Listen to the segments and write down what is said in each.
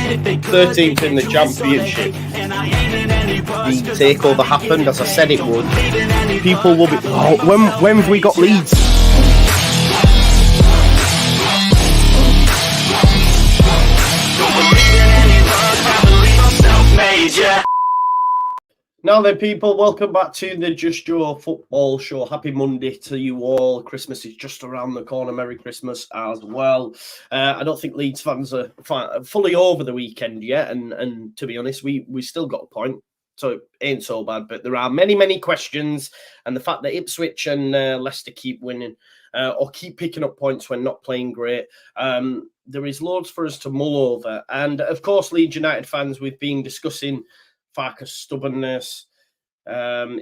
13th in the championship. The takeover happened as I said it would. People will be, when have we got Leeds? Now then, people, welcome back to the Just Joe football show. Happy Monday to you all. Christmas is just around the corner. Merry Christmas as well. I don't think Leeds fans are fully over the weekend yet. And to be honest, we still got a point. So it ain't so bad. But there are many, many questions. And the fact that Ipswich and Leicester keep winning or keep picking up points when not playing great, there is loads for us to mull over. And, of course, Leeds United fans, we've been discussing Farkes' stubbornness,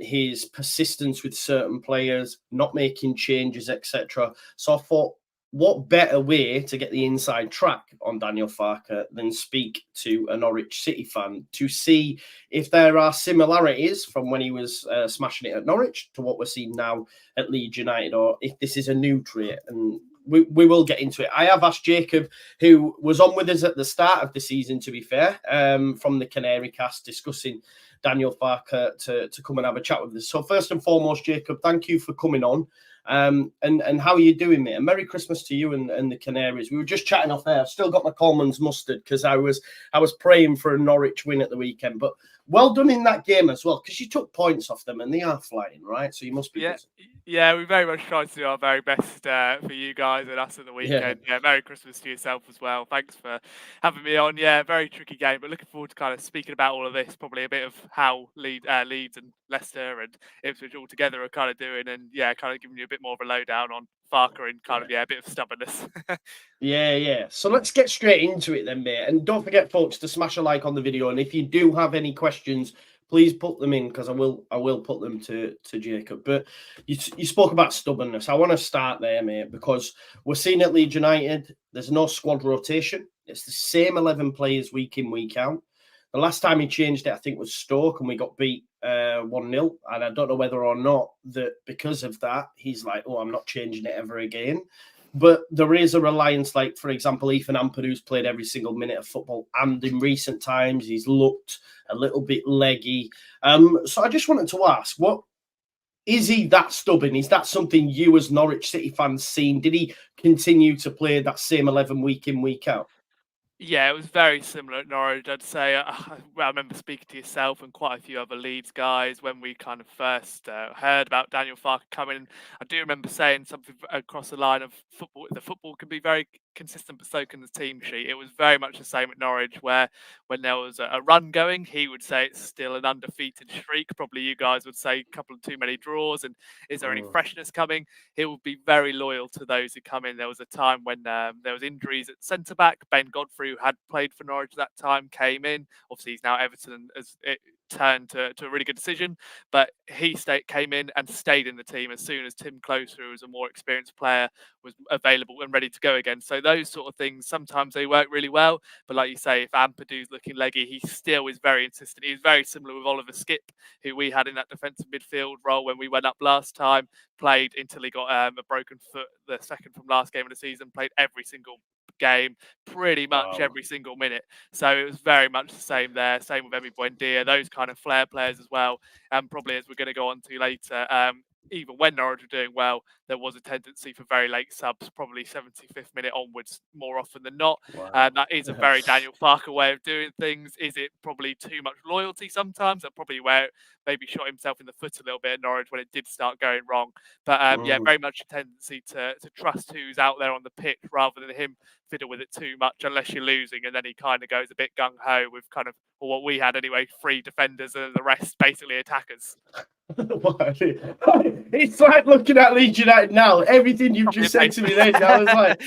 his persistence with certain players, not making changes, etc. So I thought, what better way to get the inside track on Daniel Farke than speak to a Norwich City fan to see if there are similarities from when he was smashing it at Norwich to what we're seeing now at Leeds United, or if this is a new trait. And we will get into it. I have asked Jacob, who was on with us at the start of the season, to be fair, from the Canary cast, discussing Daniel Farke to come and have a chat with us. So first and foremost, Jacob, thank you for coming on. And how are you doing, mate? And Merry Christmas to you and the Canaries. We were just chatting off there. I've still got my Coleman's mustard because I was praying for a Norwich win at the weekend. But well done in that game as well, because you took points off them and they are flying, right? So you must be busy. Yeah, we very much tried to do our very best for you guys and us at the weekend. Yeah, Merry Christmas to yourself as well. Thanks for having me on. Yeah, very tricky game, but looking forward to kind of speaking about all of this, probably a bit of how Leeds and Leicester and Ipswich all together are kind of doing, and yeah, kind of giving you a bit more of a lowdown on Farke and kind of, a bit of stubbornness. Yeah. So let's get straight into it then, mate. And don't forget, folks, to smash a like on the video. And if you do have any questions, please put them in, because I will put them to Jacob. But you spoke about stubbornness. I want to start there, mate, because we're seeing at Leeds United, there's no squad rotation. It's the same 11 players week in, week out. The last time he changed it, I think, was Stoke, and we got beat 1-0. And I don't know whether or not that because of that, he's like, I'm not changing it ever again. But there is a reliance, like, for example, Ethan Ampadu's played every single minute of football, and in recent times, he's looked a little bit leggy. So I just wanted to ask, what is he that stubborn? Is that something you as Norwich City fans seen? Did he continue to play that same 11 week in, week out? Yeah, it was very similar at Norwich, I'd say. I remember speaking to yourself and quite a few other Leeds guys when we kind of first heard about Daniel Farke coming. I do remember saying something across the line of football. The football can be very consistent, but so can the team sheet. It was very much the same at Norwich, where when there was a run going, he would say it's still an undefeated streak. Probably you guys would say a couple of too many draws, and is there any freshness coming? He would be very loyal to those who come in. There was a time when there was injuries at centre back. Ben Godfrey, who had played for Norwich at that time, came in. Obviously, he's now Everton, as it turned to a really good decision. But he came in and stayed in the team as soon as Tim Close, who was a more experienced player, was available and ready to go again. So those sort of things, sometimes they work really well. But like you say, if Ampadu's looking leggy, he still is very insistent. He's very similar with Oliver Skipp, who we had in that defensive midfield role when we went up last time. Played until he got a broken foot, the second from last game of the season. Played every single game, pretty much every single minute. So it was very much the same there. Same with Emi Buendia, those kind of flair players as well. And probably, as we're going to go on to later, even when Norwich were doing well, there was a tendency for very late subs, probably 75th minute onwards, more often than not. And that is a very Daniel Farke way of doing things. Is it probably too much loyalty sometimes? That's probably where maybe shot himself in the foot a little bit at Norwich when it did start going wrong. But very much a tendency to trust who's out there on the pitch rather than him fiddle with it too much unless you're losing, and then he kind of goes a bit gung-ho with kind of, or what we had anyway, 3 defenders and the rest basically attackers. It's like looking at Leeds United now. Everything you've just said to me then, I was like,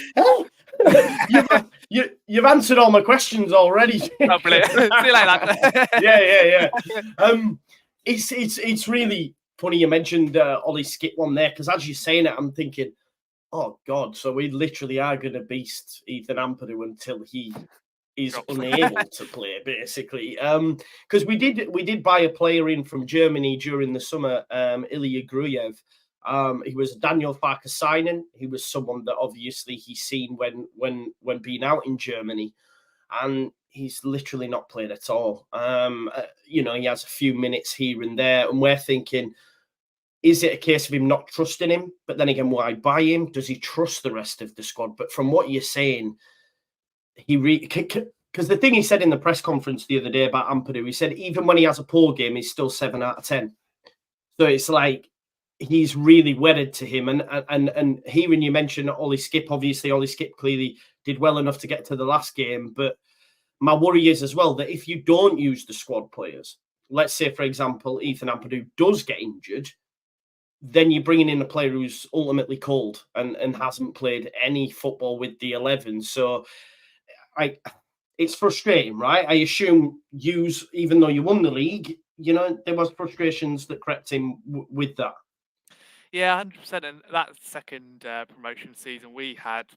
you've answered all my questions already. See you later. Yeah. It's really funny you mentioned Ollie Skipp one there, because as you're saying it, I'm thinking, oh God, so we literally are going to beast Ethan Ampadu until he is unable to play, basically. Because we did buy a player in from Germany during the summer, Ilya Gruyev. He was a Daniel Farke signing. He was someone that obviously he's seen when being out in Germany. And he's literally not played at all. You know, he has a few minutes here and there, and we're thinking, is it a case of him not trusting him? But then again, why buy him? Does he trust the rest of the squad? But from what you're saying, because the thing he said in the press conference the other day about Ampadu, he said even when he has a poor game, he's still 7 out of 10. So it's like he's really wedded to him. And hearing you mention Ollie Skip, obviously Ollie Skip clearly did well enough to get to the last game. But my worry is as well that if you don't use the squad players, let's say, for example, Ethan Ampadu does get injured, then you're bringing in a player who's ultimately cold and hasn't played any football with the 11. So it's frustrating, right? I assume even though you won the league, you know, there was frustrations that crept in with that. Yeah, 100%. And that second promotion season, we had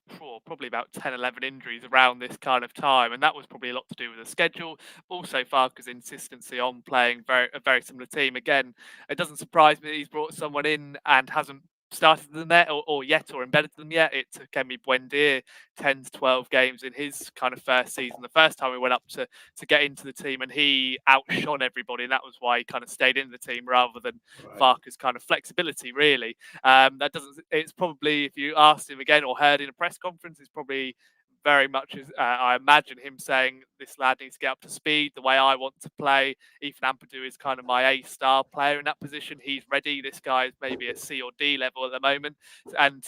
probably about 10, 11 injuries around this kind of time. And that was probably a lot to do with the schedule. But also Farkes' insistency on playing a very similar team. Again, it doesn't surprise me that he's brought someone in and hasn't started them yet or embedded them yet. It took Emi Buendia 10 to 12 games in his kind of first season. The first time we went up to get into the team, and he outshone everybody, and that was why he kind of stayed in the team rather than Farkes' kind of flexibility, really. It's probably, if you asked him again or heard in a press conference, it's probably very much as I imagine him saying, this lad needs to get up to speed the way I want to play. Ethan Ampadu is kind of my A-star player in that position. He's ready. This guy is maybe a C or D level at the moment. And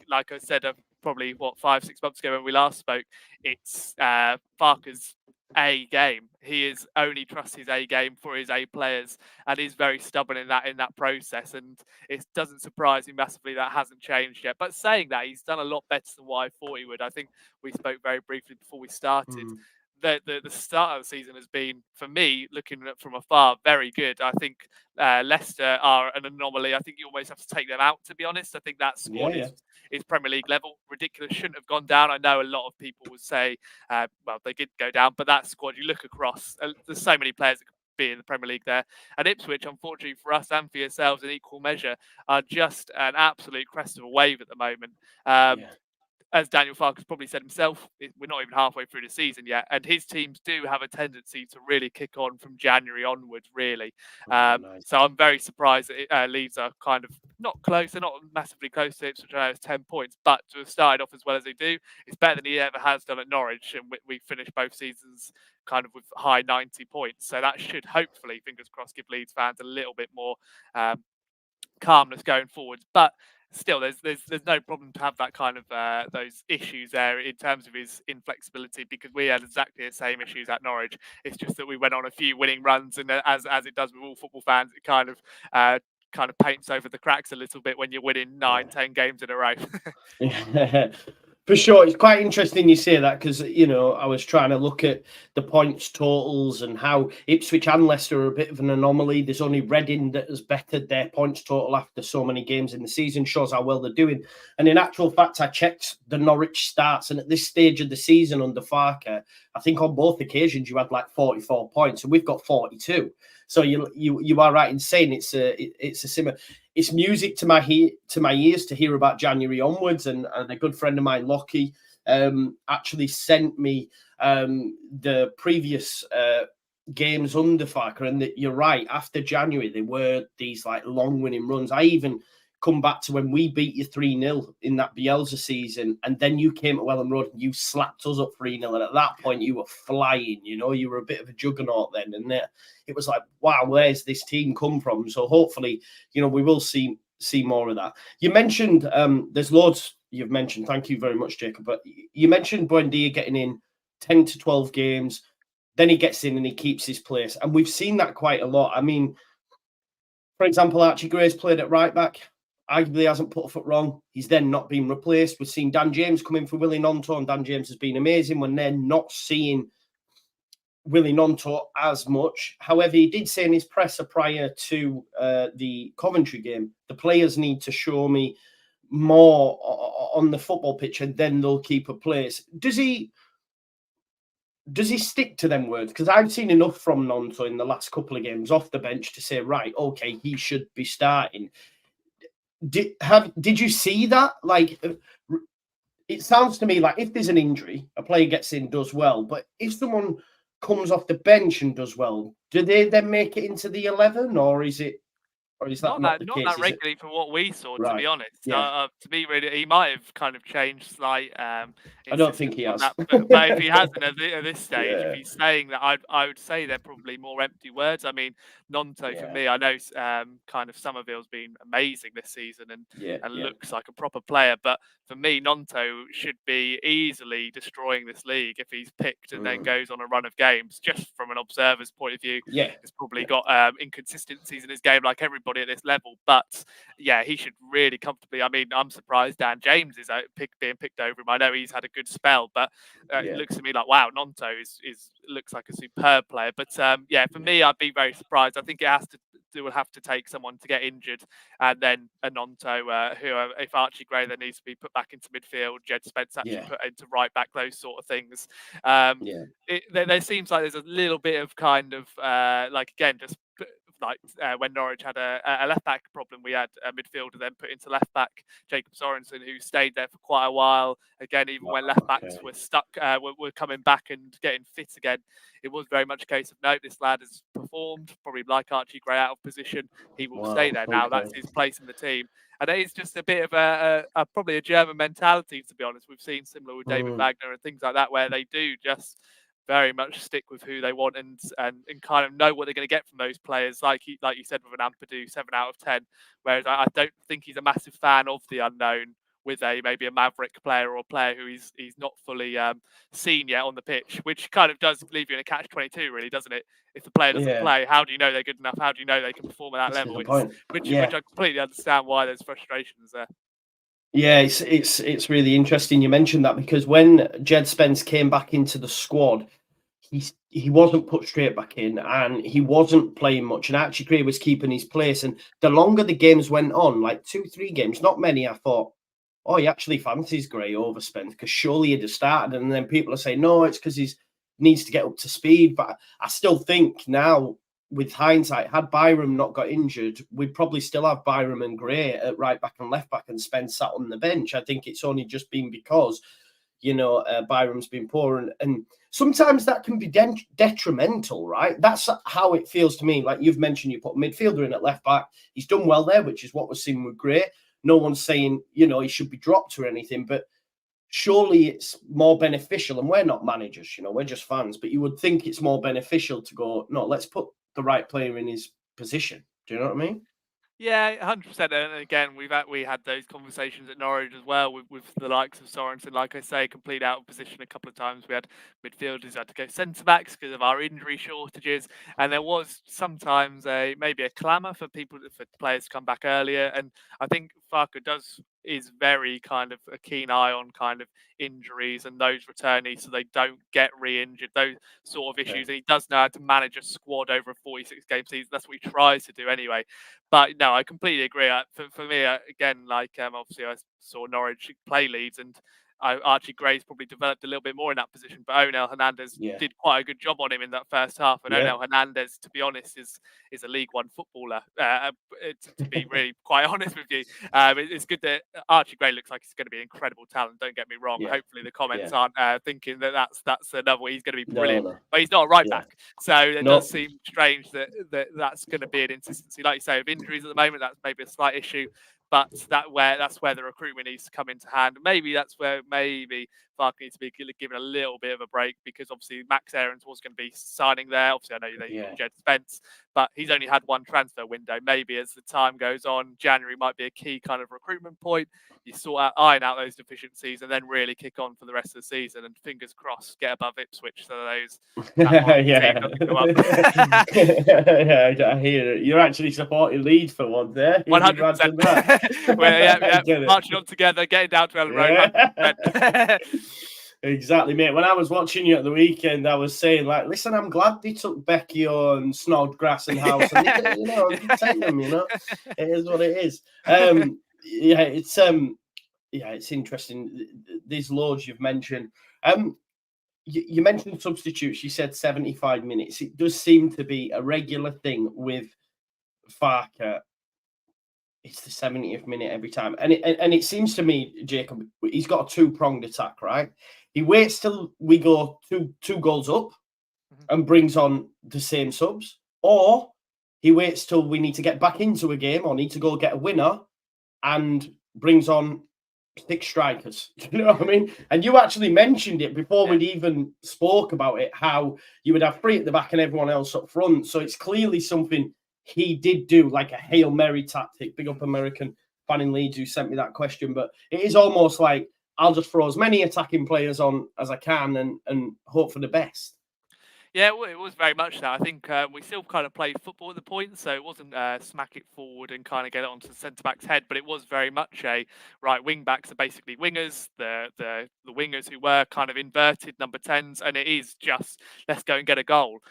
like I said, probably 5-6 months ago when we last spoke, it's Farkes' A game. He is only trusts his A game for his A players, and he's very stubborn in that process. And it doesn't surprise me massively that hasn't changed yet. But saying that, he's done a lot better than what I thought he would. I think we spoke very briefly before we started. The start of the season has been, for me, looking at from afar, very good. I think Leicester are an anomaly. I think you almost have to take them out, to be honest. I think that squad is Premier League level. Ridiculous, shouldn't have gone down. I know a lot of people would say, well, they did go down, but that squad, you look across, there's so many players that could be in the Premier League there. And Ipswich, unfortunately for us and for yourselves in equal measure, are just an absolute crest of a wave at the moment. As Daniel Farke probably said himself, we're not even halfway through the season yet, and his teams do have a tendency to really kick on from January onwards, really. So I'm very surprised that Leeds are kind of not close. They're not massively close to Ipswich, which I know is 10 points, but to have started off as well as they do, it's better than he ever has done at Norwich, and we finished both seasons kind of with high 90 points. So that should hopefully, fingers crossed, give Leeds fans a little bit more calmness going forwards. But still, there's no problem to have that kind of those issues there in terms of his inflexibility, because we had exactly the same issues at Norwich. It's just that we went on a few winning runs, and as it does with all football fans, it kind of paints over the cracks a little bit when you're winning 9-10 games in a row. For sure. It's quite interesting you say that, because, you know, I was trying to look at the points totals and how Ipswich and Leicester are a bit of an anomaly. There's only Reading that has bettered their points total after so many games in the season. Shows how well they're doing. And in actual fact, I checked the Norwich stats, and at this stage of the season under Farke, I think on both occasions you had like 44 points, and we've got 42. So you are right in saying it's a similar. It's music to my ears to hear about January onwards, and a good friend of mine, Lockie, actually sent me the previous games under Farke, and that you're right. After January, there were these like long winning runs. I even come back to when we beat you 3-0 in that Bielsa season, and then you came to Welland Road and you slapped us up 3-0, and at that point you were flying. You know, you were a bit of a juggernaut then, and it was like, wow, where's this team come from? So hopefully, you know, we will see more of that. You mentioned there's loads you've mentioned. Thank you very much, Jacob. But you mentioned Buendia getting in 10 to 12 games, then he gets in and he keeps his place, and we've seen that quite a lot. I mean, for example, Archie Gray's played at right back. Arguably hasn't put a foot wrong. He's then not been replaced. We've seen Dan James come in for Willie Nonto, and Dan James has been amazing when they're not seeing Willie Nonto as much. However, he did say in his presser prior to the Coventry game, the players need to show me more on the football pitch, and then they'll keep a place. Does he stick to them words? Because I've seen enough from Nonto in the last couple of games off the bench to say, right, okay, he should be starting. Did you see that? Like, it sounds to me like if there's an injury, a player gets in, does well. But if someone comes off the bench and does well, do they then make it into the 11, or is that Not not that, the not case? that Is it regularly from what we saw, to be right? honest. Yeah, To be really, he might have kind of changed slight I don't think insistence he on has. that. But if he hasn't at this stage, if Yeah, he's saying that, I would say they're probably more empty words. I mean, Nonto for yeah, me, I know kind of Somerville's been amazing this season yeah, and yeah. looks like a proper player, but for me, Nonto should be easily destroying this league if he's picked and then Mm, goes on a run of games. Just from an observer's point of view, yeah, he's probably yeah, got inconsistencies in his game like everybody at this level. But yeah, he should really comfortably. I mean, I'm surprised Dan James is being picked over him. I know he's had a good spell, but it yeah, looks to me like wow, Nonto is looks like a superb player. But yeah, for yeah, me, I'd be very surprised. I think it will have to take someone to get injured, and then a Nonto, if Archie Gray then needs to be put back into midfield, Jed Spence actually yeah, put into right back, those sort of things. Um, yeah, there seems like there's a little bit of kind of like again just like when Norwich had a left back problem, we had a midfielder then put into left back, Jacob Sorensen, who stayed there for quite a while. Again, even when left backs okay, were stuck, were coming back and getting fit again, it was very much a case of no, this lad has performed, probably like Archie Gray out of position. He will stay wow, there now. okay, That's his place in the team. And it is just a bit of probably a German mentality, to be honest. We've seen similar with David mm, Wagner and things like that, where they do just very much stick with who they want and kind of know what they're going to get from those players. Like you said with an Ampadu, 7 out of 10. Whereas I don't think he's a massive fan of the unknown with maybe a maverick player or a player who he's not fully seen yet on the pitch, which kind of does leave you in a catch-22, really, doesn't it? If the player doesn't yeah. play, how do you know they're good enough? How do you know they can perform at that That's a level? good It's point. which Yeah, I completely understand why there's frustrations there. yeah. It's really interesting you mentioned that, because when Jed Spence came back into the squad, he wasn't put straight back in, and he wasn't playing much. And Archie Gray was keeping his place. And the longer the games went on, like 2, 3 games, not many, I thought, oh, he actually fancies Gray over Spence, because surely he'd have started. And then people are saying, no, it's because he needs to get up to speed. But I still think now, with hindsight, had Byram not got injured, we'd probably still have Byram and Gray at right back and left back, and Spence sat on the bench. I think it's only just been because Byram's been poor, and sometimes that can be detrimental, right? That's how it feels to me. Like you've mentioned, you put a midfielder in at left back. He's done well there, which is what we're seeing with Gray. No one's saying, he should be dropped or anything, but surely it's more beneficial. And we're not managers, we're just fans, but you would think it's more beneficial to go, no, let's put the right player in his position. Do you know what I mean? Yeah, 100%. And again, we had those conversations at Norwich as well with the likes of Sorensen. Like I say, complete out of position a couple of times. We had midfielders who had to go centre backs because of our injury shortages, and there was sometimes maybe a clamour for players to come back earlier. And I think Farke is very kind of a keen eye on kind of injuries and those returnees so they don't get re-injured, those sort of issues. And he does know how to manage a squad over a 46-game season. That's what he tries to do anyway. But no, I completely agree. For me, again, like obviously I saw Norwich play Leeds, and Archie Gray's probably developed a little bit more in that position. But Onel Hernandez Yeah. did quite a good job on him in that first half. And Yeah. Onel Hernandez, to be honest, is a League One footballer. To be really quite honest with you, it's good that Archie Gray looks like he's going to be an incredible talent. Don't get me wrong. Yeah. Hopefully the comments Yeah. aren't thinking that that's another way he's going to be No, brilliant. no. But he's not a right Yeah. back, so it No. does seem strange that's going to be an inconsistency. Like you say, with injuries at the moment, that's maybe a slight issue. But that's where the recruitment needs to come into hand. Maybe that's where Farke needs to be given a little bit of a break, because obviously Max Aarons was going to be signing there. Obviously, I know they got Jed Spence, but he's only had one transfer window. Maybe as the time goes on, January might be a key kind of recruitment point. You iron out those deficiencies and then really kick on for the rest of the season. And fingers crossed, get above Ipswich so that Yeah. doesn't go up. Yeah, I hear it. You're actually supporting Leeds for one there. 100%. Marching on together, getting down to Ellen Road. 100%. Exactly, mate. When I was watching you at the weekend, I was saying, like, listen, I'm glad they took Becchio and Snodgrass and House, and they take them. It is what it is. It's interesting. These loads you've mentioned. You mentioned substitutes. You said 75 minutes. It does seem to be a regular thing with Farke. It's the 70th minute every time. And it seems to me, Jacob, he's got a two-pronged attack, right? He waits till we go two goals up, and brings on the same subs, or he waits till we need to get back into a game or need to go get a winner and brings on 6 strikers. You know what I mean? And you actually mentioned it before we'd even spoke about it, how you would have 3 at the back and everyone else up front. So it's clearly something he did do, like a Hail Mary tactic. Big up American fan in Leeds who sent me that question. But it is almost like, I'll just throw as many attacking players on as I can and hope for the best. Yeah, well, it was very much that. I think we still kind of played football at the point, so it wasn't smack it forward and kind of get it onto the centre back's head, but it was very much a right. Wing backs are basically wingers. The wingers who were kind of inverted number 10s, and it is just let's go and get a goal.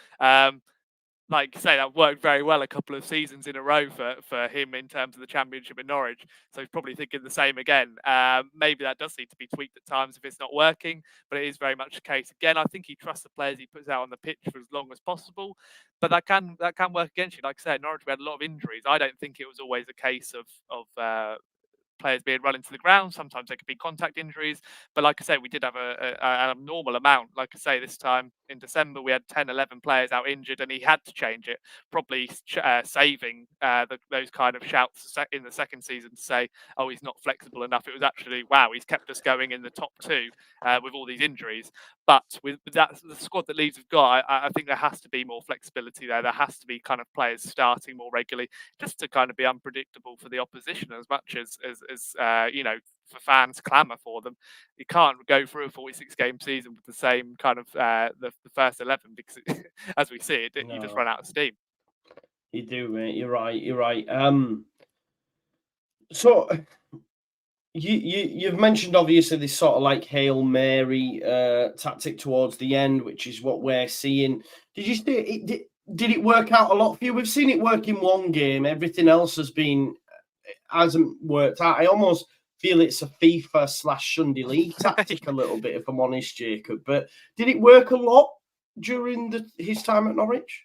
Like you say, that worked very well a couple of seasons in a row for him in terms of the Championship in Norwich. So he's probably thinking the same again. Maybe that does need to be tweaked at times if it's not working, but it is very much the case. Again, I think he trusts the players he puts out on the pitch for as long as possible, but that can work against you. Like I said, Norwich, we had a lot of injuries. I don't think it was always a case of players being run into the ground. Sometimes there could be contact injuries, but like I say, we did have an abnormal amount. Like I say, this time in December we had 10, 11 players out injured, and he had to change it, probably saving those kind of shouts in the second season to say, oh, he's not flexible enough. It was actually, wow, he's kept us going in the top 2 with all these injuries. But with that, the squad that Leeds have got, I think there has to be more flexibility there. There has to be kind of players starting more regularly, just to kind of be unpredictable for the opposition as much as for fans clamour for them. You can't go through a 46-game season with the same kind of the first 11 because, as we see it, you just run out of steam. You do, mate. You're right. So you've mentioned obviously this sort of like Hail Mary tactic towards the end, which is what we're seeing. Did you see it? Did it work out a lot for you? We've seen it work in one game. Everything else hasn't worked out. I almost feel it's a FIFA/Sunday League tactic a little bit, if I'm honest, Jacob. But did it work a lot during his time at Norwich?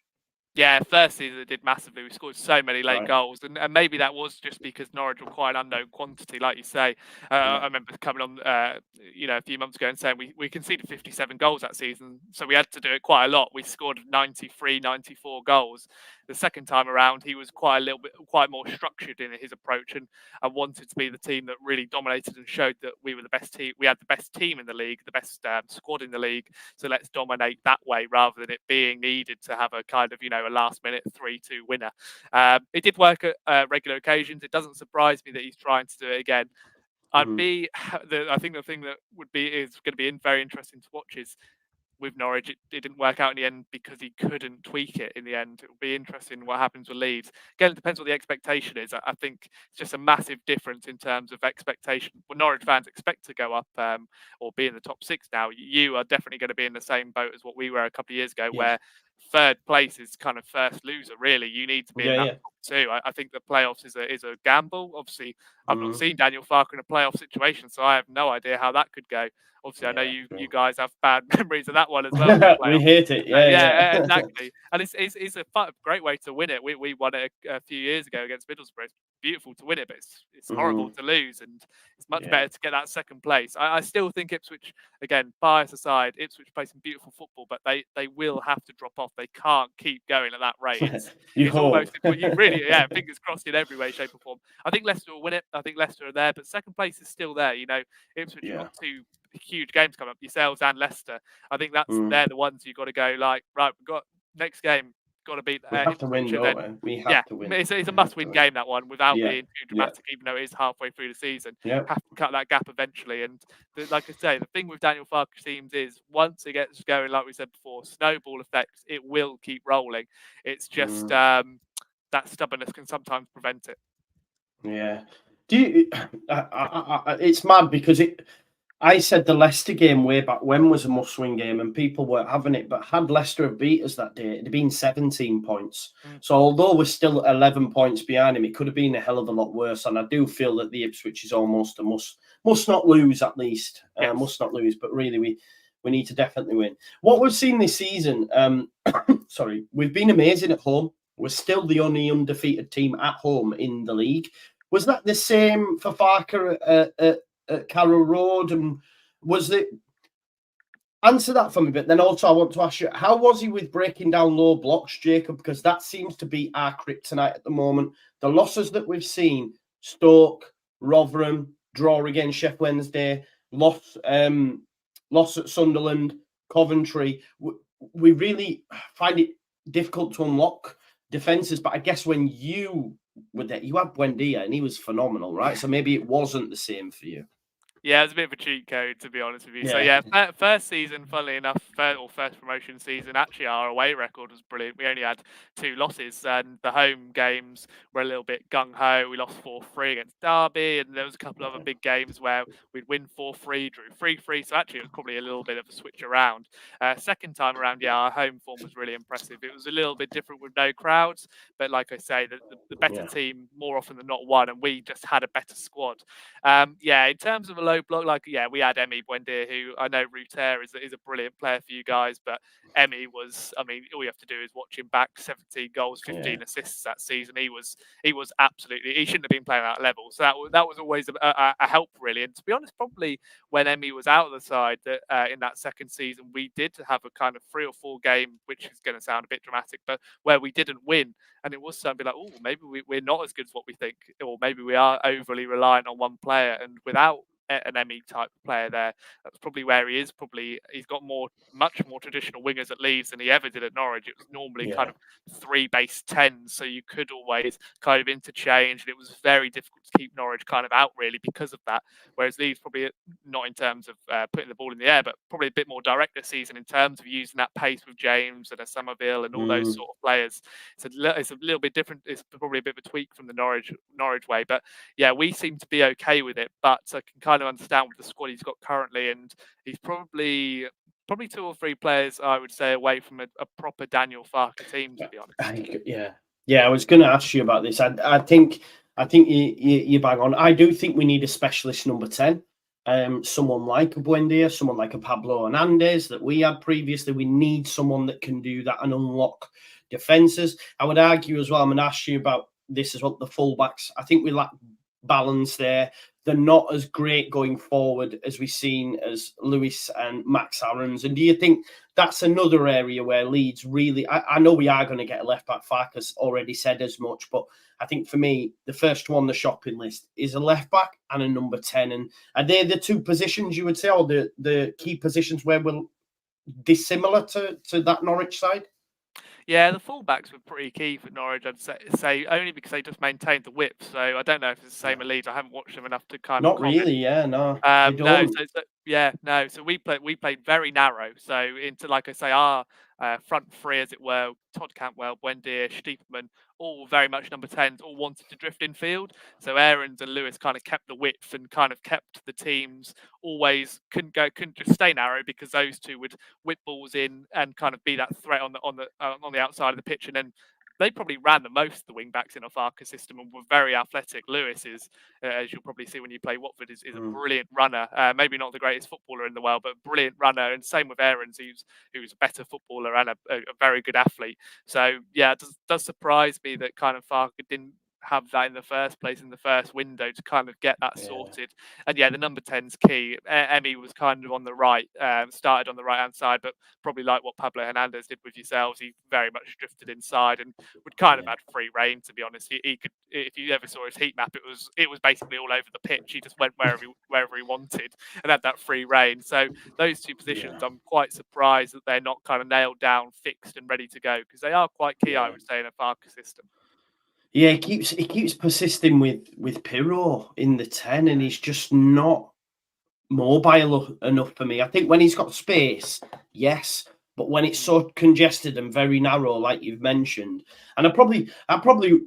Yeah, first season it did massively. We scored so many late goals, and maybe that was just because Norwich were quite an unknown quantity, like you say. I remember coming on, a few months ago and saying we conceded 57 goals that season, so we had to do it quite a lot. We scored 93, 94 goals. The second time around, he was quite more structured in his approach, and wanted to be the team that really dominated and showed that we were the best team. We had the best team in the league, the best squad in the league. So let's dominate that way rather than it being needed to have a kind of a last-minute 3-2 winner. It did work at regular occasions. It doesn't surprise me that he's trying to do it again. I think the thing that is going to be very interesting to watch is with Norwich, it didn't work out in the end because he couldn't tweak it in the end. It will be interesting what happens with Leeds. Again, it depends what the expectation is. I think it's just a massive difference in terms of expectation. Well, Norwich fans expect to go up or be in the top 6 now. You are definitely going to be in the same boat as what we were a couple of years ago, where third place is kind of first loser, really. You need to be in that top 2. I think the playoffs is a gamble. Obviously, I've not seen Daniel Farke in a playoff situation, so I have no idea how that could go. Obviously, I know you guys have bad memories of that one as well. We hate it. Yeah, exactly. And it's a great way to win it. We won it a few years ago against Middlesbrough. It's beautiful to win it, but it's horrible to lose, and it's much better to get that second place. I still think Ipswich, again, bias aside, Ipswich play some beautiful football, but they will have to drop off. They can't keep going at that rate. It's almost you really, fingers crossed in every way, shape, or form. I think Leicester will win it. I think Leicester are there, but second place is still there. Ipswich have got 2 huge games coming up, yourselves and Leicester. I think they're the ones you've got to go like, right, we've got next game, got to beat. We have to win, don't we? We have to win. It's a must-win game, that one, without being too dramatic, even though it is halfway through the season. Have to cut that gap eventually. And like I say, the thing with Daniel Farke teams is once it gets going, like we said before, snowball effects, it will keep rolling. It's just that stubbornness can sometimes prevent it. Yeah. Do you? It's mad because I said the Leicester game way back when was a must-win game, and people weren't having it. But had Leicester have beat us that day, it'd have been 17 points. So although we're still 11 points behind him, it could have been a hell of a lot worse. And I do feel that the Ipswich is almost a must not lose, at least. Must not lose, but really we need to definitely win. What we've seen this season, we've been amazing at home. We're still the only undefeated team at home in the league. Was that the same for Farke at Carrow Road? And was it Answer that for me, but then also I want to ask you, how was he with breaking down low blocks, Jacob? Because that seems to be our kryptonite at the moment. The losses that we've seen, Stoke, Rotherham, draw against Sheffield Wednesday, loss at Sunderland, Coventry. We really find it difficult to unlock defences, but I guess when you were there, you had Buendia and he was phenomenal, right? So maybe it wasn't the same for you. Yeah, it's a bit of a cheat code, to be honest with you. So Yeah. yeah, first season, funnily enough, first promotion season, actually our away record was brilliant. We only had 2 losses, and the home games were a little bit gung ho. We lost 4-3 against Derby, and there was a couple of other big games where we'd win 4-3, drew 3-3. So actually, it was probably a little bit of a switch around. Second time around, yeah, our home form was really impressive. It was a little bit different with no crowds, but like I say, the better team more often than not won, and we just had a better squad. Yeah, in terms of a low block, like we had Emi Buendia, who I know Ruter is a brilliant player for you guys, but Emi was, I mean, all you have to do is watch him back. 17 goals, 15 assists that season. He was absolutely, he shouldn't have been playing at that level. So that was always a help, really. And to be honest, probably when Emi was out of the side that in that second season, we did have a kind of 3 or 4 game, which is going to sound a bit dramatic, but where we didn't win. And it was something like, oh, maybe we're not as good as what we think, or maybe we are overly reliant on one player. And without an Emmy type player there, that's probably where he is. Probably he's got much more traditional wingers at Leeds than he ever did at Norwich. It was normally kind of 3 base 10s, so you could always kind of interchange, and it was very difficult to keep Norwich kind of out really because of that. Whereas Leeds probably not in terms of putting the ball in the air, but probably a bit more direct this season in terms of using that pace with James and a Somerville and all those sort of players. It's a little bit different. It's probably a bit of a tweak from the Norwich way, but yeah, we seem to be okay with it. But I can kind of understand with the squad he's got currently, and he's probably 2 or 3 players I would say away from a proper Daniel Farke team, to be honest. Yeah. I was going to ask you about this. I think you bang on. I do think we need a specialist number 10. Someone like a Buendia, someone like a Pablo Hernandez that we had previously. We need someone that can do that and unlock defenses. I would argue as well, I'm going to ask you about this as well, the fullbacks. I think we lack balance there. They're not as great going forward as we've seen as Lewis and Max Aarons. And do you think that's another area where Leeds really, I know we are going to get a left back, Farkes already said as much, but I think for me, the first two on the shopping list is a left back and a number 10. And are they the 2 positions you would say, or the key positions where we're dissimilar to that Norwich side? Yeah, the fullbacks were pretty key for Norwich, I'd say only because they just maintained the width. So I don't know if it's the same at Leeds. I haven't watched them enough to kind of Not comment. really, no. They don't. No. So we played very narrow. So into, like I say, our front 3, as it were, Todd Cantwell, Buendia, Stiepermann, all very much number 10s, all wanted to drift in field. So Aarons and Lewis kind of kept the width and kind of kept the teams always couldn't just stay narrow, because those 2 would whip balls in and kind of be that threat on the outside of the pitch. And then they probably ran the most of the wing backs in a Farke system and were very athletic. Lewis is, as you'll probably see when you play Watford, is a brilliant runner. Maybe not the greatest footballer in the world, but a brilliant runner. And same with Aarons, who's a better footballer and a very good athlete. So yeah, it does surprise me that kind of Farke didn't have that in the first place, in the first window, to kind of get that sorted. And yeah, the number 10's key. Emi was kind of on the right, started on the right hand side, but probably like what Pablo Hernandez did with yourselves, he very much drifted inside and would kind of had free reign, to be honest. He could, if you ever saw his heat map, it was basically all over the pitch. He just went wherever he wanted and had that free reign. So those 2 positions, I'm quite surprised that they're not kind of nailed down, fixed and ready to go, because they are quite key, I would say, in a Farke system. Yeah, he keeps persisting with Pirro in the 10, and he's just not mobile enough for me. I think when he's got space, yes, but when it's so congested and very narrow, like you've mentioned, and I probably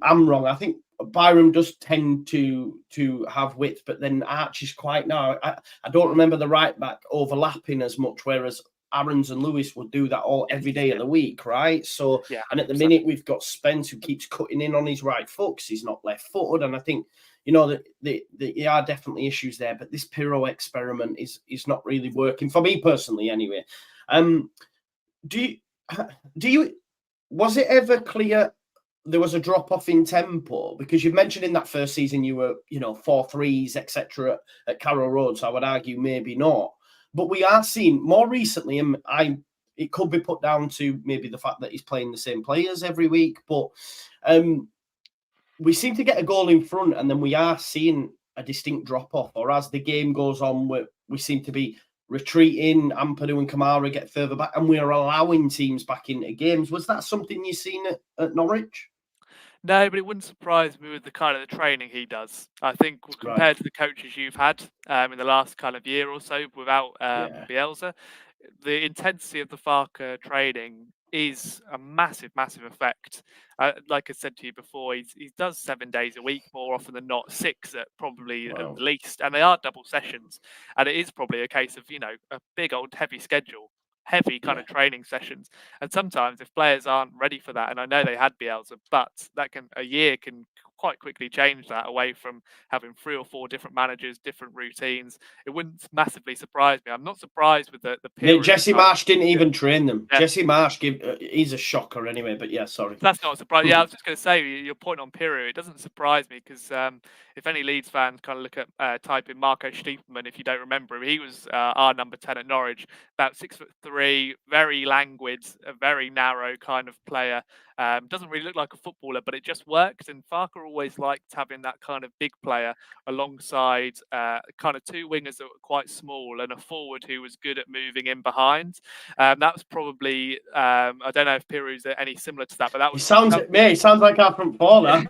am wrong. I think Byram does tend to have width, but then Arch is quite narrow. I don't remember the right back overlapping as much, whereas Aarons and Lewis would do that every day of the week, right? So, and at the minute we've got Spence who keeps cutting in on his right foot because he's not left-footed, and I think that there are definitely issues there. But this Pirro experiment is not really working for me personally, anyway. Do you was it ever clear there was a drop off in tempo? Because you've mentioned in that first season you were 4-3s etc. at Carrow Road, so I would argue maybe not. But we are seeing more recently, and it could be put down to maybe the fact that he's playing the same players every week, but we seem to get a goal in front, and then we are seeing a distinct drop off. Or as the game goes on, we seem to be retreating. Ampadu and Kamara get further back, and we are allowing teams back into games. Was that something you've seen at Norwich? No, but it wouldn't surprise me with the kind of the training he does. I think compared to the coaches you've had in the last kind of year or so without Bielsa, the intensity of the Farke training is a massive, massive effect. Like I said to you before, he does 7 days a week, more often than not 6 at probably at the least, and they are double sessions. And it is probably a case of, a big old heavy schedule, heavy kind of training sessions. And sometimes if players aren't ready for that, and I know they had Bielsa, but a year can quite quickly change that away from having 3 or 4 different managers, different routines. It wouldn't massively surprise me. I'm not surprised with the period. Jesse Marsh didn't even train them. Yeah. Jesse Marsh, he's a shocker anyway, but yeah, sorry. That's not a surprise. Yeah, I was just going to say, your point on Pirou, it doesn't surprise me because if any Leeds fans kind of look at, type in Marco Stiepermann, if you don't remember him, he was our number 10 at Norwich, about 6'3", very languid, a very narrow kind of player. Doesn't really look like a footballer, but it just works. And Farke always liked having that kind of big player alongside kind of 2 wingers that were quite small and a forward who was good at moving in behind. That was probably, I don't know if Pirou's any similar to that, but that was. He sounds like our front four now.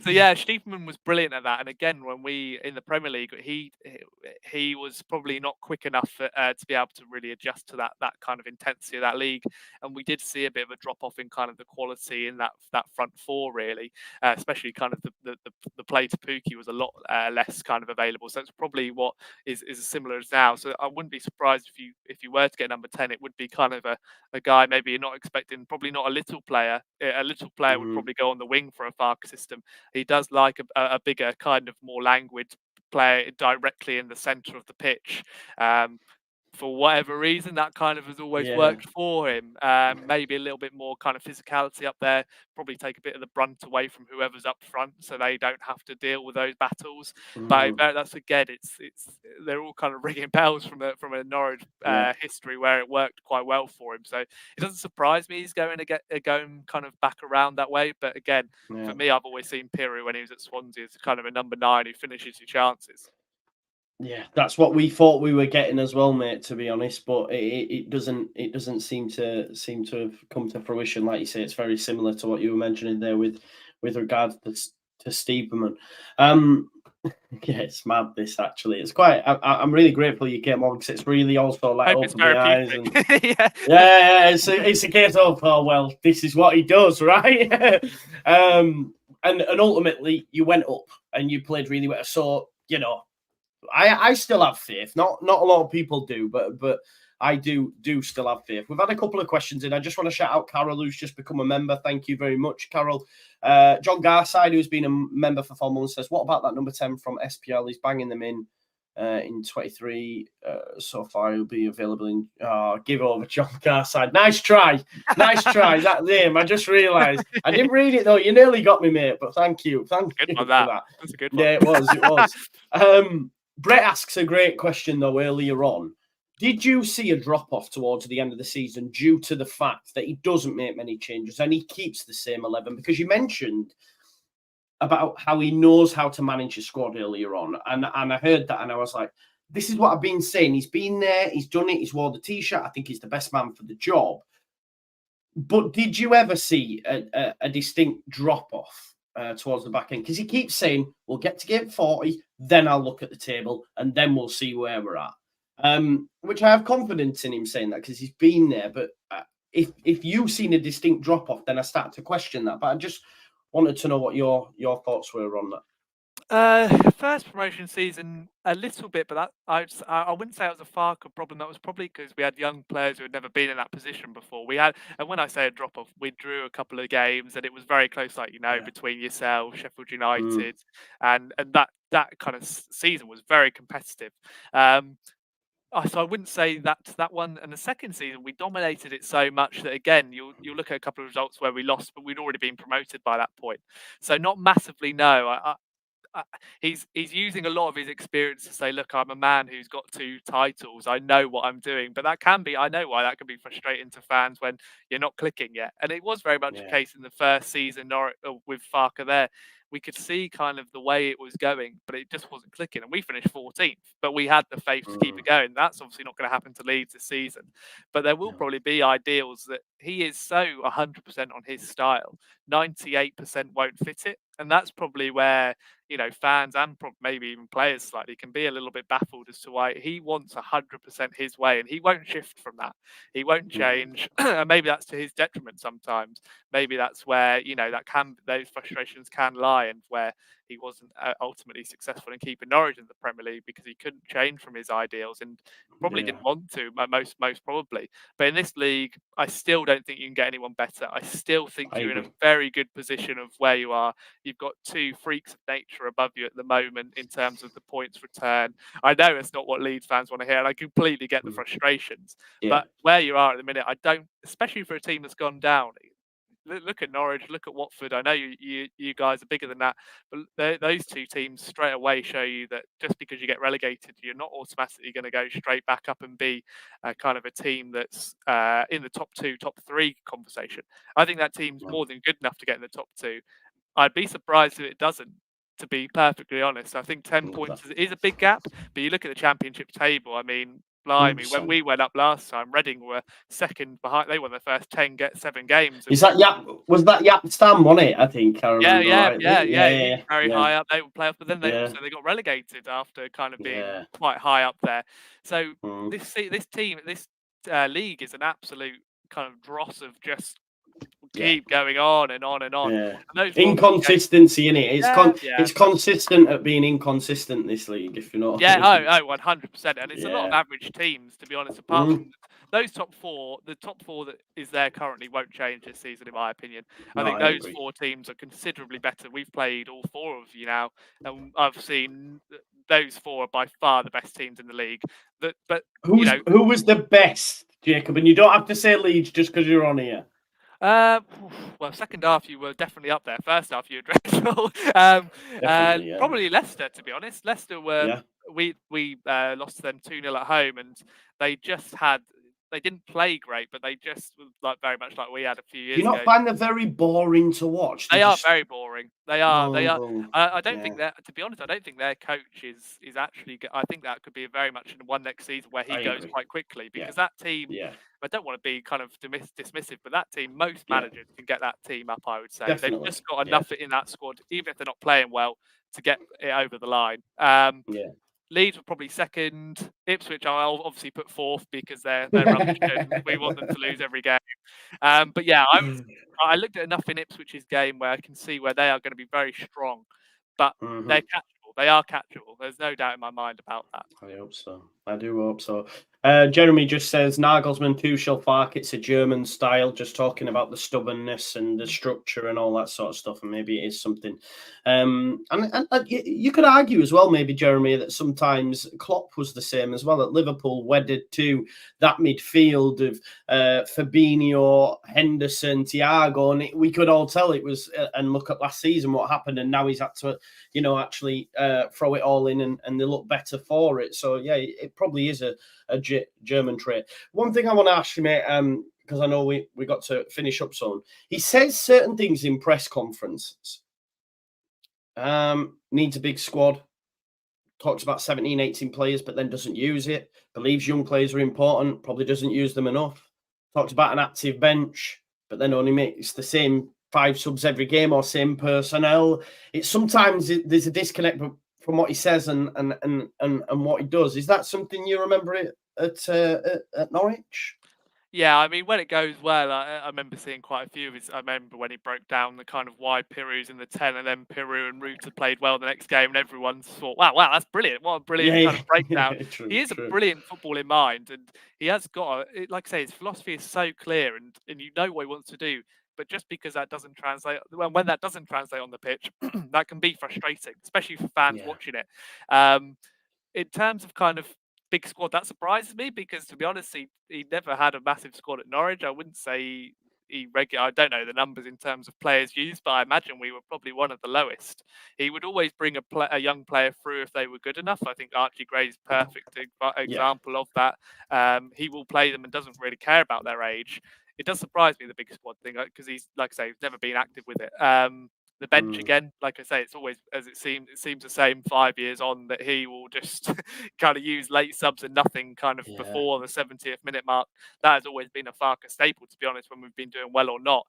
So yeah, Stiepermann was brilliant at that. And again, when we in the Premier League, he was probably not quick enough to be able to really adjust to that kind of intensity of that league. And we did see a bit of a drop off in kind of the quality in that front four, really, especially kind of the play to Pukki was a lot less kind of available. So it's probably what is similar as now. So I wouldn't be surprised if you were to get number 10, it would be kind of a guy maybe you're not expecting, probably not a little player. A little player would probably go on the wing for a Farke system. He does like a bigger, kind of more languid player directly in the centre of the pitch. For whatever reason, that kind of has always worked for him. Maybe a little bit more kind of physicality up there, probably take a bit of the brunt away from whoever's up front, so they don't have to deal with those battles. But that's again, it's they're all kind of ringing bells from a Norwich history where it worked quite well for him. So it doesn't surprise me he's going kind of back around that way. But again, for me, I've always seen Pirou when he was at Swansea as kind of a number 9 who finishes your chances. Yeah, that's what we thought we were getting as well, mate, to be honest. But it doesn't seem to have come to fruition. Like you say, it's very similar to what you were mentioning there with regards to Stiepermann. Yeah, it's mad, this actually. It's quite I'm really grateful you came on, because it's really also like opened my eyes. And it's a case of, oh well, this is what he does, right? And ultimately you went up and you played really well. So, I still have faith. Not a lot of people do, but I do still have faith. We've had a couple of questions in. I just want to shout out Carol, who's just become a member. Thank you very much, Carol. John Garside, who's been a member for 4 months, says, what about that number 10 from SPL? He's banging them in 23 so far. He'll be available in give over John Garside. Nice try. That name, I just realised. I didn't read it though. You nearly got me, mate, but thank you for that. That's a good one. Yeah, it was. Brett asks a great question though earlier on. Did you see a drop-off towards the end of the season due to the fact that he doesn't make many changes and he keeps the same 11? Because you mentioned about how he knows how to manage his squad earlier on. And I heard that and I was like, this is what I've been saying. He's been there, he's done it, he's wore the T-shirt. I think he's the best man for the job. But did you ever see a distinct drop-off towards the back end? Because he keeps saying, we'll get to game 40, then I'll look at the table, and then we'll see where we're at. Which I have confidence in him saying that because he's been there. But if you've seen a distinct drop-off, then I start to question that. But I just wanted to know what your thoughts were on that. First promotion season, a little bit, but that I wouldn't say it was a Farke problem. That was probably because we had young players who had never been in that position before. And when I say a drop off, we drew a couple of games, and it was very close, between yourself, Sheffield United, and that kind of season was very competitive. So I wouldn't say that one. And the second season, we dominated it so much that, again, you'll look at a couple of results where we lost, but we'd already been promoted by that point. So not massively, no. he's using a lot of his experience to say, look, I'm a man who's got 2 titles. I know what I'm doing. But I know why that can be frustrating to fans when you're not clicking yet. And it was very much a Yeah. case in the first season with Farke there. We could see kind of the way it was going, but it just wasn't clicking. And we finished 14th, but we had the faith to keep it going. That's obviously not going to happen to Leeds this season. But there will probably be ideals that he is so 100% on his style. 98% won't fit it. And that's probably where, fans and maybe even players slightly can be a little bit baffled as to why he wants 100% his way and he won't shift from that. He won't change. And maybe that's to his detriment sometimes. Maybe that's where, those frustrations can lie, and where he wasn't ultimately successful in keeping Norwich in the Premier League because he couldn't change from his ideals and probably didn't want to, most probably. But in this league, I still don't think you can get anyone better. I still think you're in a very good position of where you are. You've got 2 freaks of nature above you at the moment in terms of the points return. I know it's not what Leeds fans want to hear, and I completely get the frustrations. But where you are at the minute, I don't, especially for a team that's gone down. Look at Norwich, look at Watford. I know you guys are bigger than that, but those 2 teams straight away show you that just because you get relegated, you're not automatically going to go straight back up and be kind of a team that's in the top 2, top 3 conversation. I think that team's more than good enough to get in the top 2. I'd be surprised if it doesn't, to be perfectly honest. I think 10 points is a big gap, but you look at the championship table, I mean, blimey, when we went up last time, Reading were second behind. They won their first 7 games. Is that was that Yap Stam, wasn't it? I think I remember rightly. He was very high up. They would play off, but then they got relegated after kind of being quite high up there. So this league is an absolute kind of dross of just keep going on and on and on. Yeah. And Inconsistency in it. It's consistent at being inconsistent, this league, if you know. 100%. And it's a lot of average teams, to be honest. Apart from those top 4, the top 4 that is there currently won't change this season, in my opinion. I think those 4 teams are considerably better. We've played all 4 of you now, and I've seen those 4 are by far the best teams in the league. But who was the best, Jacob? And you don't have to say Leeds just because you're on here. Well, second half you were definitely up there. First half you were dreadful. Probably Leicester, to be honest. Leicester were we lost to them 2-0 at home, and they didn't play great, but they just were very much like we had a few years ago. Do you not find them very boring to watch? They are very boring. They are. I don't think that, to be honest, I don't think their coach is actually. I think that could be very much in one next season where he goes quite quickly, because that team. I don't want to be kind of dismissive, but that team, most managers can get that team up, I would say. Definitely. They've just got enough in that squad, even if they're not playing well, to get it over the line. Leeds were probably second. Ipswich, I'll obviously put fourth because they're rubbish and we want them to lose every game. But yeah, I looked at enough in Ipswich's game where I can see where they are going to be very strong, but they're catchable. They are catchable. There's no doubt in my mind about that. I hope so. I do hope so. Jeremy just says Nagelsmann, Tuchel, Farke, it's a German style, just talking about the stubbornness and the structure and all that sort of stuff. And maybe it is something. And you could argue as well, maybe, Jeremy, that sometimes Klopp was the same as well at Liverpool, wedded to that midfield of Fabinho, Henderson, Thiago. And we could all tell it was, and look at last season what happened. And now he's had to, actually throw it all in and they look better for it. So, yeah, it probably is a German trait. One thing I want to ask you, mate, because I know we got to finish up soon. He says certain things in press conferences. Needs a big squad. Talks about 17, 18 players, but then doesn't use it. Believes young players are important. Probably doesn't use them enough. Talks about an active bench, but then only makes the same 5 subs every game or same personnel. It's sometimes there's a disconnect from what he says and what he does. Is that something you remember it at Norwich? Yeah, I mean, when it goes well, I remember seeing quite a few of his. I remember when he broke down the kind of why Piru's in the 10 and then Piru and Ruta played well the next game, and everyone thought, wow, that's brilliant. What a brilliant kind of breakdown. True, he is a brilliant football in mind, and he has got, like I say, his philosophy is so clear, and you know what he wants to do. But just because that doesn't translate, when that doesn't translate on the pitch, that can be frustrating, especially for fans watching it. In terms of kind of big squad, that surprises me because, to be honest, he never had a massive squad at Norwich. I wouldn't say I don't know the numbers in terms of players used, but I imagine we were probably one of the lowest. He would always bring a young player through if they were good enough. I think Archie Gray's perfect Yeah. example of that. He will play them and doesn't really care about their age. It does surprise me, the big squad thing, because he's, like I say, he's never been active with it. The bench again, like I say, it's always as it seems the same 5 years on, that he will just kind of use late subs and nothing kind of before the 70th minute mark. That has always been a Farke staple, to be honest, when we've been doing well or not.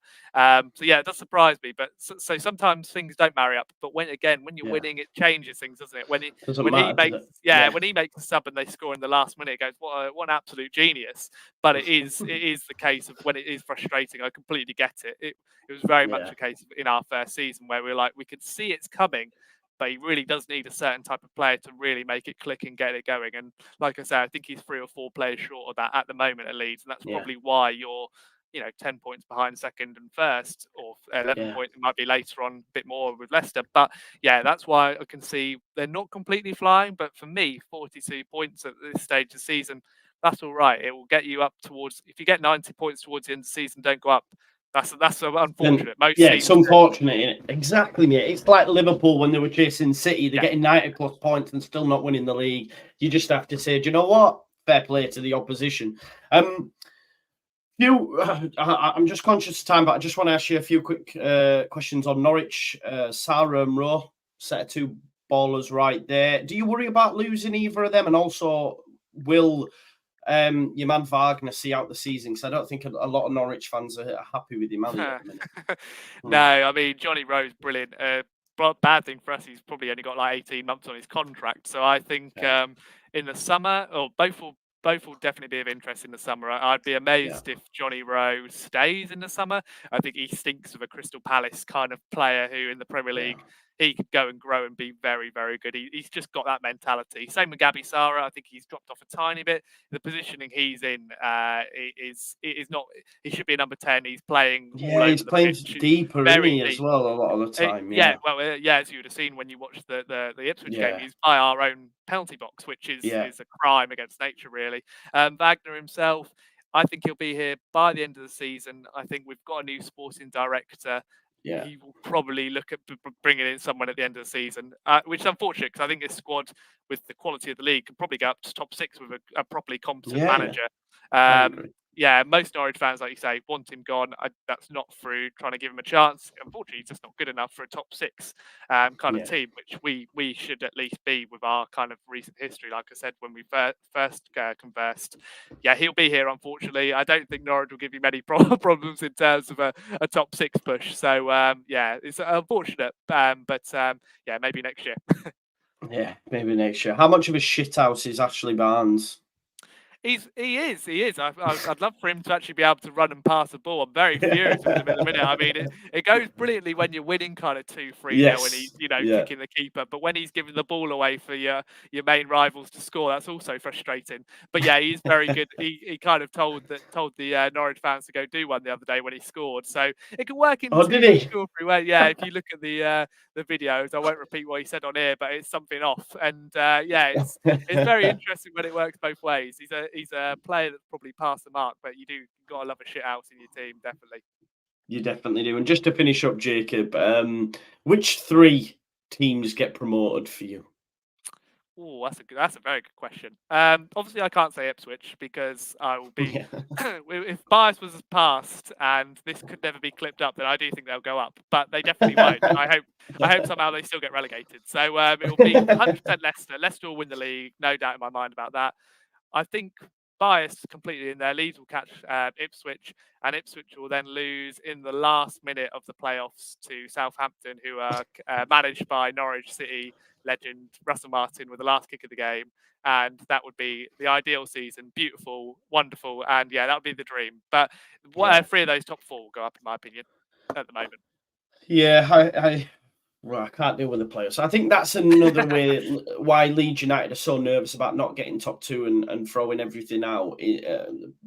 So yeah, it does surprise me, but so sometimes things don't marry up. But when you're winning, it changes things, doesn't it? When he makes a sub and they score in the last minute, it goes, what an absolute genius. But it is the case of when it is frustrating. I completely get it. It was very much a case of in our first season where we could see it's coming, but he really does need a certain type of player to really make it click and get it going. And like I say, I think he's 3 or 4 players short of that at the moment at Leeds, and that's probably why you're 10 points behind second and first, or 11 points. It might be later on a bit more with Leicester, but yeah, that's why I can see they're not completely flying. But for me, 42 points at this stage of the season, that's all right. It will get you up towards, if you get 90 points towards the end of the season, don't go up. That's unfortunate. It's unfortunate. Exactly, mate. It's like Liverpool when they were chasing City. They're getting 90 plus points and still not winning the league. You just have to say, do you know what? Fair play to the opposition. I'm just conscious of time, but I just want to ask you a few quick questions on Norwich. Sarah and Rowe, set of 2 ballers right there. Do you worry about losing either of them? And also, will your man Wagner see out the season? Because I don't think a lot of Norwich fans are happy with him at the minute. No, I mean, Johnny Rowe's brilliant. Bad thing for us, he's probably only got like 18 months on his contract. So I think in the summer, or both will definitely be of interest in the summer. I'd be amazed if Johnny Rowe stays in the summer. I think he stinks of a Crystal Palace kind of player who in the Premier League, he could go and grow and be very, very good. He's just got that mentality. Same with Gabby Sara. I think he's dropped off a tiny bit. The positioning he's in is not. He should be a number 10. He's playing. He's playing deeper, isn't he, as well, a lot of the time. As you would have seen when you watched the Ipswich game, he's by our own penalty box, which is a crime against nature, really. Wagner himself, I think he'll be here by the end of the season. I think we've got a new sporting director. He will probably look at bringing in someone at the end of the season, which is unfortunate because I think this squad, with the quality of the league, can probably go up to top 6 with a properly competent manager. Most Norwich fans, like you say, want him gone. That's not through trying to give him a chance. Unfortunately, he's just not good enough for a top 6 kind of team, which we should at least be with our kind of recent history. Like I said, when we first conversed, he'll be here. Unfortunately, I don't think Norwich will give you many problems in terms of a top 6 push. So it's unfortunate, but maybe next year. Maybe next year. How much of a shithouse is Ashley Barnes? He is. I'd love for him to actually be able to run and pass the ball. I'm very furious with him at the minute. I mean, it goes brilliantly when you're winning kind of 2-3 and he's kicking the keeper. But when he's giving the ball away for your main rivals to score, that's also frustrating. But yeah, he's very good. He kind of told the Norwich fans to go do one the other day when he scored. So it can work in did he? 2 or 3 ways. Yeah, if you look at the videos, I won't repeat what he said on here, but it's something off. And it's very interesting when it works both ways. He's a player that's probably passed the mark, but you've got to love a shit house in your team, definitely. You definitely do. And just to finish up, Jacob, which 3 teams get promoted for you? Oh, that's a very good question. Obviously, I can't say Ipswich because I will be. If bias was passed and this could never be clipped up, then I do think they'll go up. But they definitely won't. I hope somehow they still get relegated. So it will be 100% Leicester. Leicester will win the league, no doubt in my mind about that. I think bias completely in there. Leeds will catch Ipswich, and Ipswich will then lose in the last minute of the playoffs to Southampton, who are managed by Norwich City legend Russell Martin with the last kick of the game. And that would be the ideal season. Beautiful, wonderful, and that would be the dream. But 3 of those top 4 will go up, in my opinion, at the moment. I can't deal with the players. I think that's another way why Leeds United are so nervous about not getting top 2 and throwing everything out,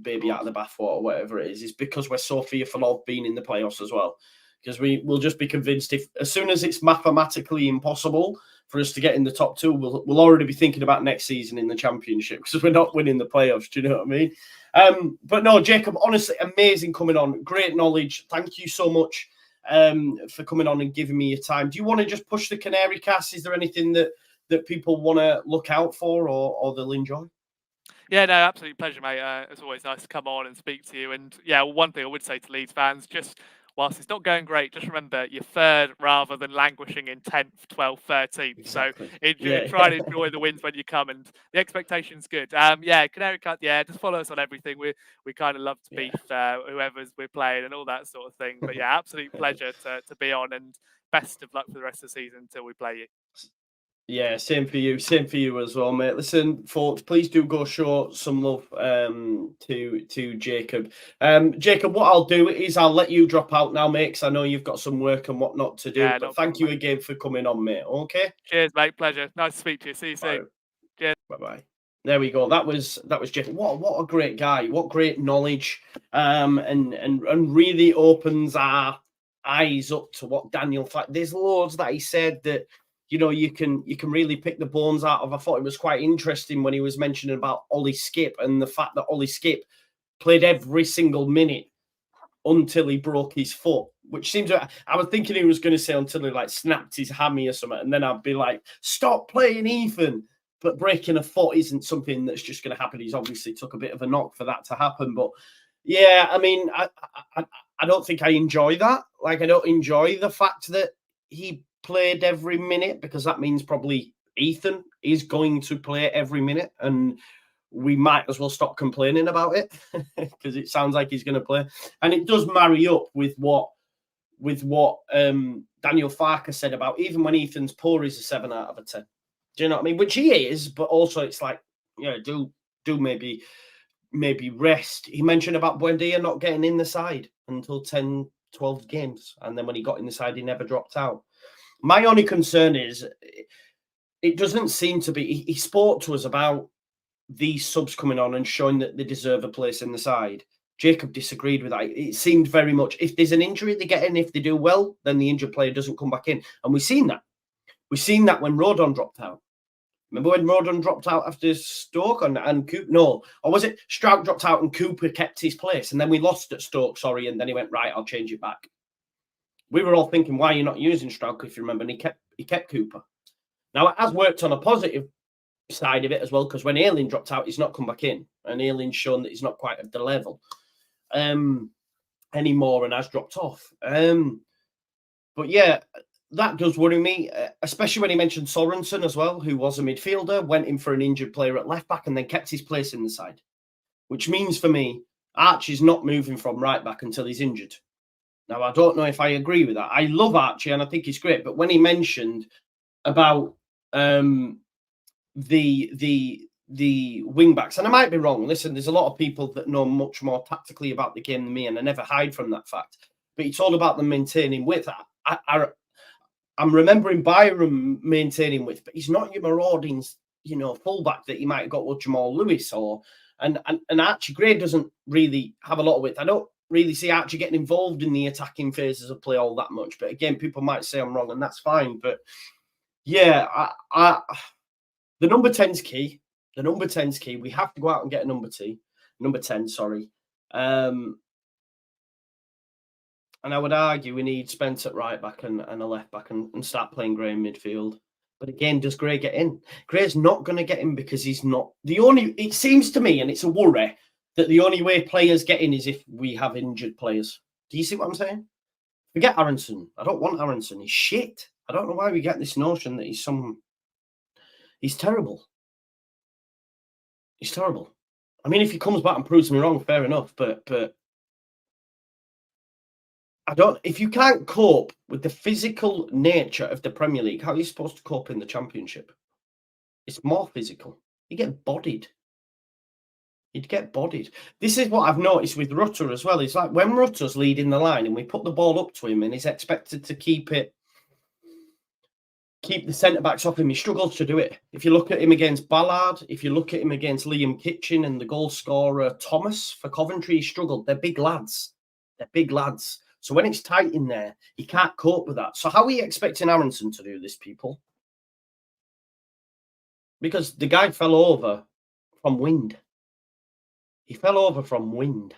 baby out of the bathwater, or whatever it is because we're so fearful of being in the playoffs as well. Because we will just be convinced as soon as it's mathematically impossible for us to get in the top two, we'll already be thinking about next season in the Championship because we're not winning the playoffs. Do you know what I mean? But no, Jacob, honestly, amazing coming on. Great knowledge. Thank you so much for coming on and giving me your time. Do you want to just push the Canary Cast? Is there anything that people want to look out for or they'll enjoy? Yeah, no, absolute pleasure, mate. It's always nice to come on and speak to you. And yeah, one thing I would say to Leeds fans, just whilst it's not going great, just remember you're third rather than languishing in 10th, 12th, 13th. Exactly. So try to enjoy the wins when you come, and the expectation's good. Yeah, Canary Cut, yeah, just follow us on everything. We kind of love to beef whoever's we're playing and all that sort of thing. But yeah, absolute pleasure to be on, and best of luck for the rest of the season until we play you. Yeah, same for you. Same for you as well, mate. Listen, folks, please do go show some love to Jacob. Jacob, what I'll do is I'll let you drop out now, mate, because I know you've got some work and whatnot to do. Yeah, but thank you again for coming on, mate. Okay. Cheers, mate. Pleasure. Nice to speak to you. See you soon. Cheers. Bye-bye. There we go. That was Jacob. What a great guy. What great knowledge. And really opens our eyes up to what Daniel Farke. There's loads that he said that, you know, you can really pick the bones out of. I thought it was quite interesting when he was mentioning about Ollie Skip and the fact that Ollie Skip played every single minute until he broke his foot, which seems. I was thinking he was going to say until he like snapped his hammy or something, and then I'd be like, stop playing, Ethan. But breaking a foot isn't something that's just going to happen. He's obviously took a bit of a knock for that to happen, but yeah, I mean, I don't think I enjoy that. Like, I don't enjoy the fact that he played every minute, because that means probably Ethan is going to play every minute, and we might as well stop complaining about it because it sounds like he's going to play. And it does marry up with what Daniel Farke said about even when Ethan's poor, he's a 7 out of a 10. Do you know what I mean? Which he is, but also it's like, yeah, do maybe rest. He mentioned about Bendtner not getting in the side until 10, 12 games. And then when he got in the side, he never dropped out. My only concern is it doesn't seem to be. He spoke to us about these subs coming on and showing that they deserve a place in the side. Jacob disagreed with that. It seemed very much, if there's an injury, they get in. If they do well, then the injured player doesn't come back in. And we've seen that. We've seen that when Rodon dropped out. Remember when Rodon dropped out after Stoke and Cooper? No. Or was it Stroud dropped out and Cooper kept his place? And then we lost at Stoke, and then he went, right, I'll change it back. We were all thinking, why are you not using Stroud, if you remember? And he kept Cooper. Now, it has worked on a positive side of it as well, because when Ayling dropped out, he's not come back in. And Ayling's shown that he's not quite at the level anymore and has dropped off. But yeah, that does worry me, especially when he mentioned Sorensen as well, who was a midfielder, went in for an injured player at left back and then kept his place in the side, which means for me, Archie's not moving from right back until he's injured. Now, I don't know if I agree with that. I love Archie and I think he's great, but when he mentioned about the wing backs, and I might be wrong. Listen, there's a lot of people that know much more tactically about the game than me, and I never hide from that fact. But it's all about them maintaining width. I'm remembering Byram maintaining width, but he's not your marauding, fullback that you might have got with Jamal Lewis and Archie Gray doesn't really have a lot of width. I don't really see Archie getting involved in the attacking phases of play all that much. But again, people might say I'm wrong, and that's fine. But yeah, the number 10's key. The number 10's key. We have to go out and get a number 10, sorry. And I would argue we need Spence at right back and a left back and start playing Gray in midfield. But again, does Gray get in? Gray's not going to get in because he's not the only. It seems to me, and it's a worry, that the only way players get in is if we have injured players. Do you see what I'm saying? Forget Aronson. I don't want Aronson. He's shit. I don't know why we get this notion that he's terrible. He's terrible. I mean, if he comes back and proves me wrong, fair enough. But I don't. If you can't cope with the physical nature of the Premier League, how are you supposed to cope in the Championship? It's more physical. You get bodied. You'd get bodied. This is what I've noticed with Rutter as well. It's like when Rutter's leading the line and we put the ball up to him and he's expected to keep the centre-backs off him, he struggles to do it. If you look at him against Ballard, if you look at him against Liam Kitchen and the goal scorer Thomas for Coventry, he struggled. They're big lads. So when it's tight in there, he can't cope with that. So how are you expecting Aronson to do this, people? because the guy fell over from wind. He fell over from wind.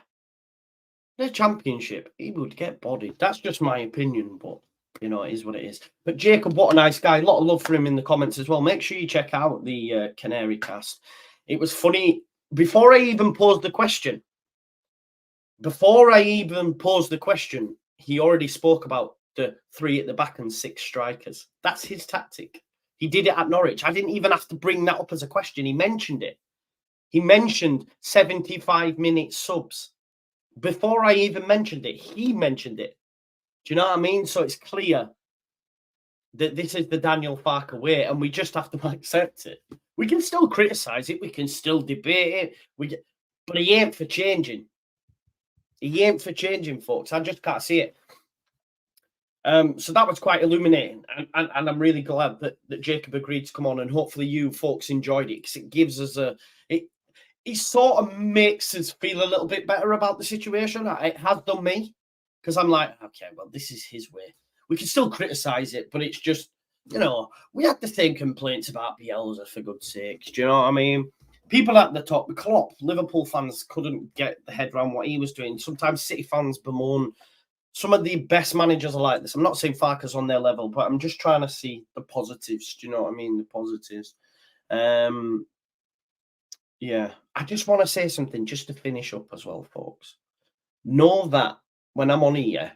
The Championship, he would get bodied. That's just my opinion, but you know, it is what it is. But Jacob, what a nice guy. A lot of love for him in the comments as well. Make sure you check out the Canary cast. It was funny. Before I even posed the question, he already spoke about the 3 at the back and 6 strikers. That's his tactic. He did it at Norwich. I didn't even have to bring that up as a question. He mentioned it. He mentioned 75-minute subs. Before I even mentioned it, he mentioned it. Do you know what I mean? So it's clear that this is the Daniel Farke way, and we just have to accept it. We can still criticise it. We can still debate it. But he ain't for changing. He ain't for changing, folks. I just can't see it. So that was quite illuminating, and I'm really glad that Jacob agreed to come on, and hopefully you folks enjoyed it, because it gives us it sort of makes us feel a little bit better about the situation. It has done me, because I'm like, okay, well, this is his way. We can still criticise it, but it's just, you know, we had the same complaints about Bielsa, for good's sake. Do you know what I mean? People at the top, Klopp, Liverpool fans couldn't get the head around what he was doing. Sometimes City fans bemoan. Some of the best managers are like this. I'm not saying Farke's on their level, but I'm just trying to see the positives. Do you know what I mean? The positives. Yeah. I just want to say something just to finish up as well, folks. Know that when I'm on here,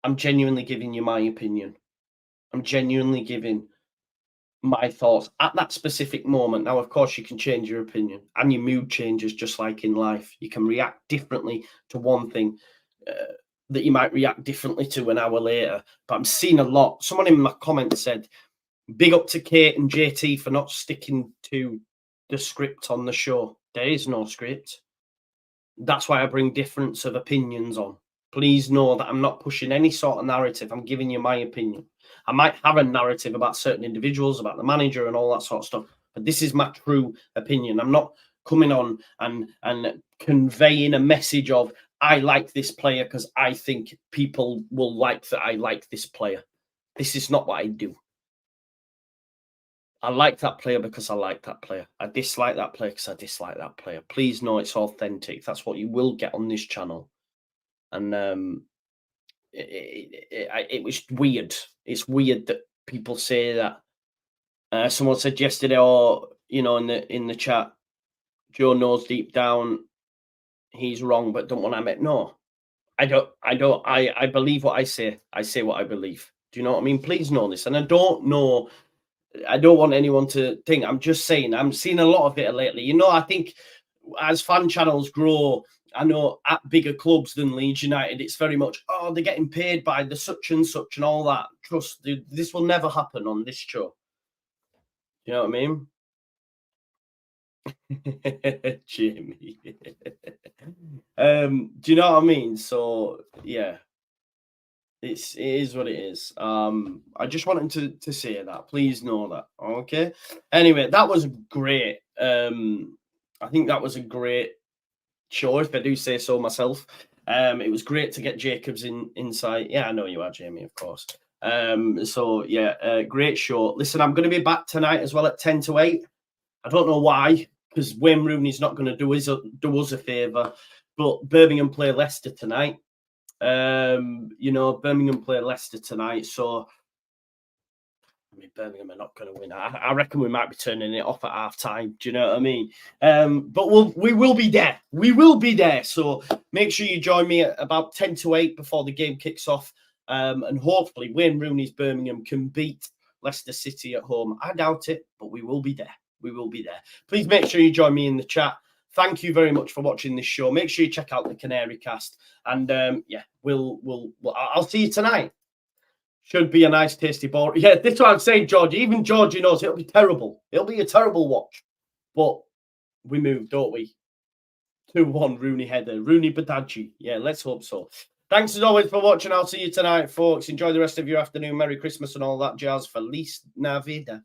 I'm genuinely giving you my opinion. I'm genuinely giving my thoughts at that specific moment. Now, of course, you can change your opinion, and your mood changes just like in life. You can react differently to one thing that you might react differently to an hour later. But I'm seeing a lot. Someone in my comments said, big up to Kate and JT for not sticking to the script on the show. There is no script. That's why I bring difference of opinions on. Please know that I'm not pushing any sort of narrative. I'm giving you my opinion. I might have a narrative about certain individuals, about the manager and all that sort of stuff, but this is my true opinion. I'm not coming on and conveying a message of, I like this player because I think people will like that I like this player. This is not what I do. I like that player because I like that player. I dislike that player because I dislike that player. Please know it's authentic. That's what you will get on this channel. And it was weird. It's weird that people say that. Someone said yesterday, or you know, in the chat, Joe knows deep down he's wrong, but don't want to admit. No, I don't. I believe what I say. I say what I believe. Do you know what I mean? Please know this. And I don't want anyone to think. I'm just saying. I'm seeing a lot of it lately. You know, I think as fan channels grow, I know at bigger clubs than Leeds United, it's very much, oh, they're getting paid by the such and such and all that. Trust, this will never happen on this show. You know what I mean? Jamie. Do you know what I mean? So yeah, it is what it is. I just wanted to say that. Please know that. Okay. Anyway, that was great. I think that was a great show, if I do say so myself. It was great to get Jacob's insight. Yeah, I know you are, Jamie, of course. So yeah, great show. Listen, I'm going to be back tonight as well at 10 to 8. I don't know why, because Wayne Rooney's not going to do us a favour. But Birmingham play Leicester tonight. You know, Birmingham play Leicester tonight. So, I mean, Birmingham are not going to win. I reckon we might be turning it off at half time. Do you know what I mean? But we will be there. We will be there. So make sure you join me at about 10 to 8 before the game kicks off. And hopefully Wayne Rooney's Birmingham can beat Leicester City at home. I doubt it, but we will be there. We will be there. Please make sure you join me in the chat. Thank you very much for watching this show. Make sure you check out the Canary cast. And yeah, I'll see you tonight. Should be a nice, tasty ball. Yeah, that's what I'm saying, George. Even Georgie knows it'll be terrible. It'll be a terrible watch. But we moved, don't we? 2-1 Rooney header. Rooney Badaji. Yeah, let's hope so. Thanks as always for watching. I'll see you tonight, folks. Enjoy the rest of your afternoon. Merry Christmas and all that jazz. Feliz Navidad.